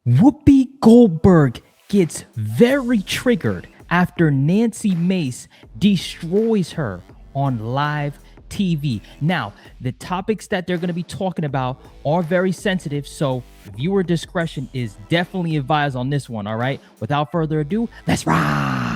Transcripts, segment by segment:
Whoopi Goldberg gets very triggered after Nancy Mace destroys her on live TV. Now, the topics that they're going to be talking about are very sensitive, so viewer discretion is definitely advised on this one, all right? Without further ado, let's ride.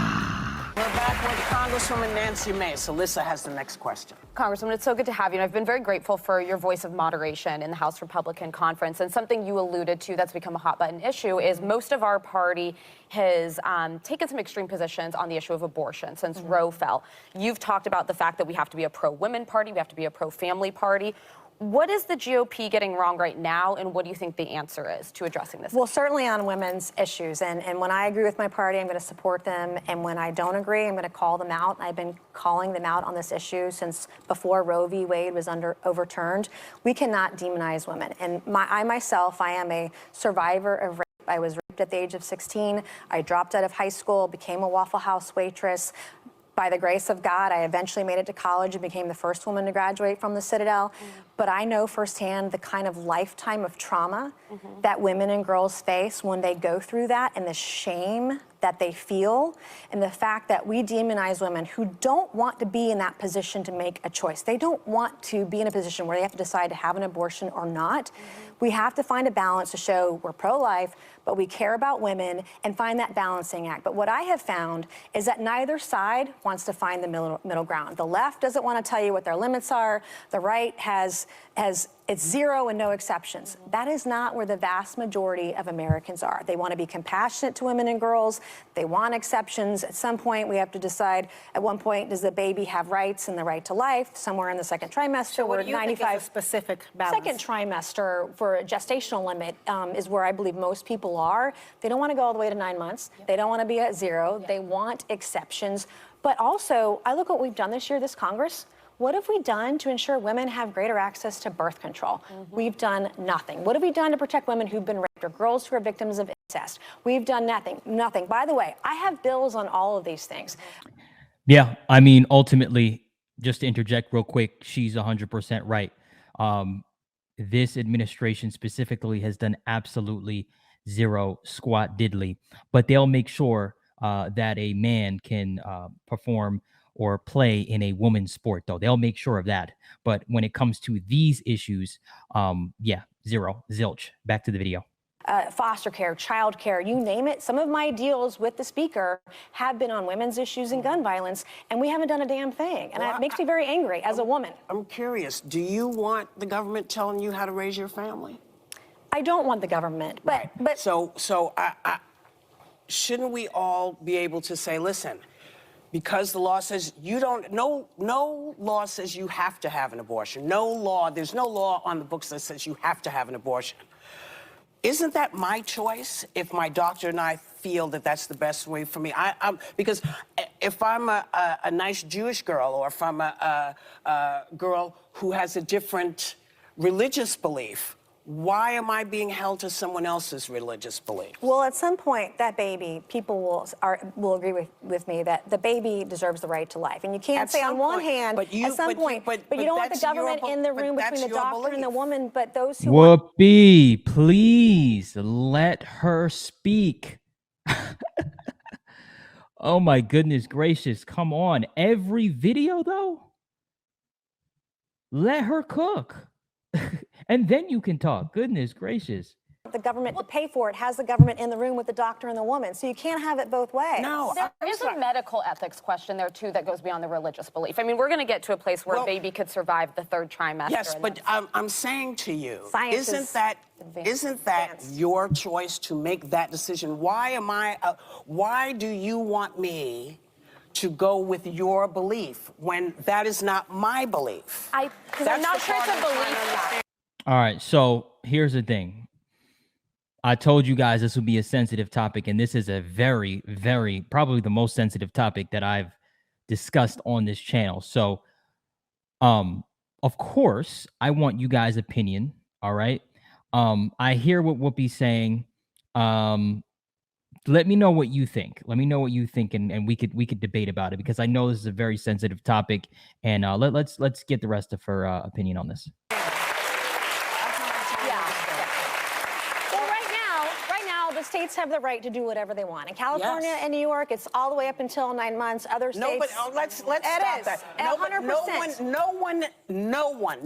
We're back with Congresswoman Nancy Mace. Alyssa has the next question. Congresswoman, it's so good to have you. And I've been very grateful for your voice of moderation in the House Republican Conference. And something you alluded to that's become a hot button issue is most of our party has taken some extreme positions on the issue of abortion since Roe fell. You've talked about the fact that we have to be a pro-women party, we have to be a pro-family party. What is the GOP getting wrong right now, and what do you think the answer is to addressing this? Well, certainly on women's issues. And when I agree with my party, I'm going to support them. And when I don't agree, I'm going to call them out. I've been calling them out on this issue since before Roe v. Wade was overturned. We cannot demonize women. And I myself, I am a survivor of rape. I was raped at the age of 16. I dropped out of high school, became a Waffle House waitress. By the grace of God, I eventually made it to college and became the first woman to graduate from the Citadel. But I know firsthand the kind of lifetime of trauma that women and girls face when they go through that, and the shame that they feel, and the fact that we demonize women who don't want to be in that position to make a choice. They don't want to be in a position where they have to decide to have an abortion or not. We have to find a balance to show we're pro-life, but we care about women, and find that balancing act. But what I have found is that neither side wants to find the middle ground. The left doesn't want to tell you what their limits are. The right has it's zero and no exceptions. That is not where the vast majority of Americans are. They want to be compassionate to women and girls. They want exceptions. At some point, we have to decide, at one point, does the baby have rights and the right to life? Somewhere in the second trimester, So what where do you think is a specific balance? Second trimester for a gestational limit is where I believe most people are. They don't want to go all the way to 9 months. They don't want to be at zero. They want exceptions. But also, I look at what we've done this year, this Congress. What have we done to ensure women have greater access to birth control? We've done nothing. What have we done to protect women who've been raped or girls who are victims of incest? We've done nothing. By the way, I have bills on all of these things. Yeah, I mean, ultimately, just to interject real quick, she's 100% right. This administration specifically has done absolutely zero squat diddly, but they'll make sure that a man can perform or play in a woman's sport, though. They'll make sure of that. But when it comes to these issues, yeah, zero, zilch. Back to the video. Foster care, child care, you name it. Some of my deals with the speaker have been on women's issues and gun violence, and we haven't done a damn thing. And it makes me very angry as a woman. I'm curious, do you want the government telling you how to raise your family? I don't want the government, but So shouldn't we all be able to say, listen, because the law says you don't, no law says you have to have an abortion. There's no law on the books that says you have to have an abortion. Isn't that my choice if my doctor and I feel that that's the best way for me? Because if I'm a nice Jewish girl, or if I'm a girl who has a different religious belief, why am I being held to someone else's religious belief? Well, at some point, that baby, people will agree with me that the baby deserves the right to life. And you can't say on one hand, at some point, but you don't want the government in the room between the doctor and the woman, but those who Whoopi, please let her speak. Oh my goodness gracious, come on. Every video, though? Let her cook. And then you can talk. Goodness gracious. the government to pay for it has the government in the room with the doctor and the woman. So you can't have it both ways. No, there is a medical ethics question there, too, that goes beyond the religious belief. I mean, we're going to get to a place where a baby could survive the third trimester. Yes, but I'm saying to you, Science isn't that your choice to make that decision? Why do you want me to go with your belief when that is not my belief? Because I'm not sure it's a belief. All right, so here's the thing. I told you guys this would be a sensitive topic, and this is a very, very, probably the most sensitive topic that I've discussed on this channel. So, of course, I want you guys' opinion, all right? I hear what Whoopi's saying. Let me know what you think. Let me know what you think, and we could debate about it, because I know this is a very sensitive topic, and let's get the rest of her opinion on this. the states have the right to do whatever they want. In California Yes. and New York, it's all the way up until 9 months. Other states. No, but let's It stop is. that. 100%.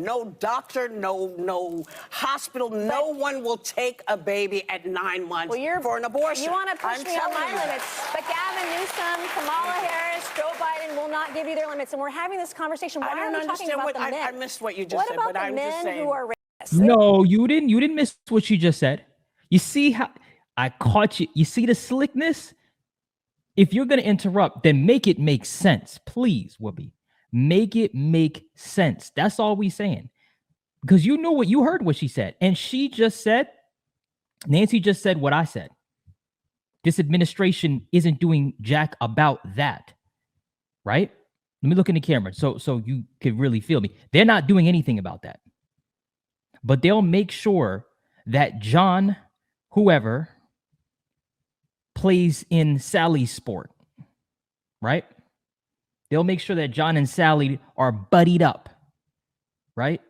No doctor, no hospital, no one will take a baby at 9 months for an abortion. You want to push I'm me on telling my you that. limits, but Gavin Newsom, Kamala Harris, Joe Biden will not give you their limits, and we're having this conversation. Why I don't are we talking understand about what the men? I missed what you just What said, about but the I'm just men saying. who are rapists? No, you didn't miss what she just said. You see how I caught you. You see the slickness? If you're going to interrupt, then make it make sense. Please, Whoopi. Make it make sense. That's all we saying. Because you heard what she said. And she just said, Nancy just said what I said. This administration isn't doing jack about that. Right? Let me look in the camera so you can really feel me. They're not doing anything about that. But they'll make sure that John, whoever, plays in Sally's sport, right? They'll make sure that John and Sally are buddied up, right?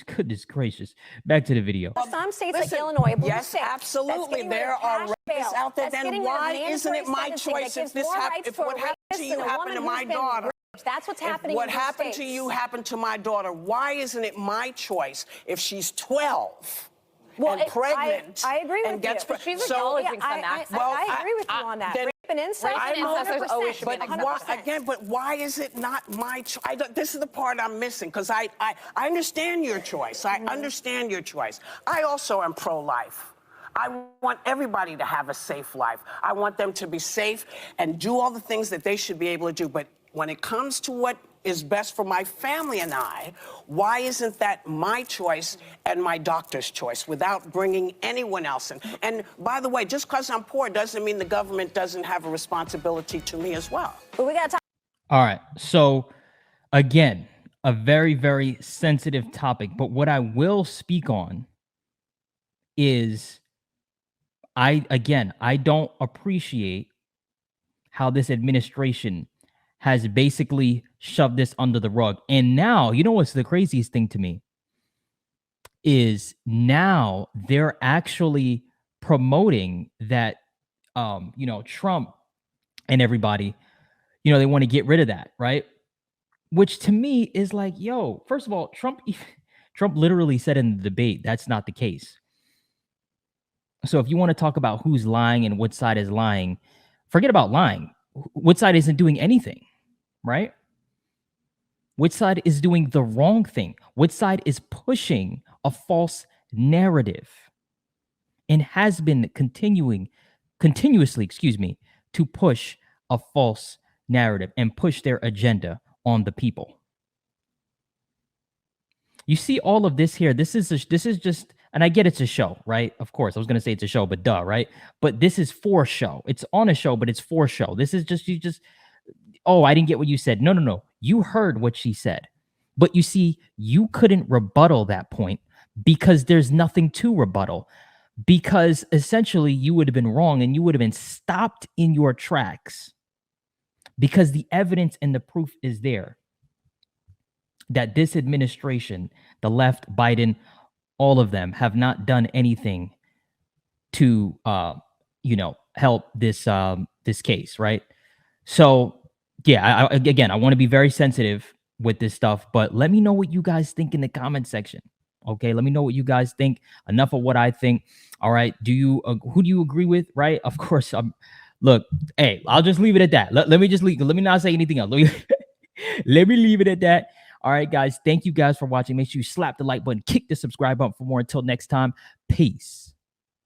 Goodness gracious. Back to the video. Some states Listen, like Illinois, blue yes, state, absolutely. There are rapists out there. Then why isn't it my choice if this happened? If what happened to you happened to my daughter? That's what's happening. What happened to you happened to my daughter. Why isn't it my choice if she's 12 and pregnant? I agree with and gets you. She's acknowledging some acts. I agree with you on that. then- Rape and incest, Rape and incest, there's always should be But an why, exception. again, but why is it not my choice? This is the part I'm missing, because I understand your choice. I understand your choice. I also am pro-life. I want everybody to have a safe life. I want them to be safe and do all the things that they should be able to do. But when it comes to what is best for my family and I, why isn't that my choice and my doctor's choice without bringing anyone else in? And by the way, just because I'm poor doesn't mean the government doesn't have a responsibility to me as well. But we got to talk. All right. So again, a very, very sensitive topic. But what I will speak on is I don't appreciate how this administration has basically shoved this under the rug. And now, you know what's the craziest thing to me? Is now they're actually promoting that, Trump and everybody, they want to get rid of that, right? Which to me is like, yo, first of all, Trump literally said in the debate, that's not the case. So if you want to talk about who's lying and what side is lying, forget about lying. What side isn't doing anything, right? Which side is doing the wrong thing? Which side is pushing a false narrative and has been continuously, to push a false narrative and push their agenda on the people. You see all of this here. This is just, and I get it's a show, right? Of course, I was going to say it's a show, but duh, right? But this is for show. It's on a show, but it's for show. This is just, oh, I didn't get what you said. No. You heard what she said. But you see, you couldn't rebuttal that point because there's nothing to rebuttal. Because essentially you would have been wrong and you would have been stopped in your tracks because the evidence and the proof is there that this administration, the left, Biden, all of them have not done anything to, help this case, right? So, yeah, I want to be very sensitive with this stuff, but let me know what you guys think in the comment section. Okay, let me know what you guys think. Enough of what I think. All right, who do you agree with? Right? Of course. Look, hey, I'll just leave it at that. Let me just leave. Let me not say anything else. Let me leave it at that. All right, guys. Thank you guys for watching. Make sure you slap the like button, kick the subscribe button for more. Until next time, peace.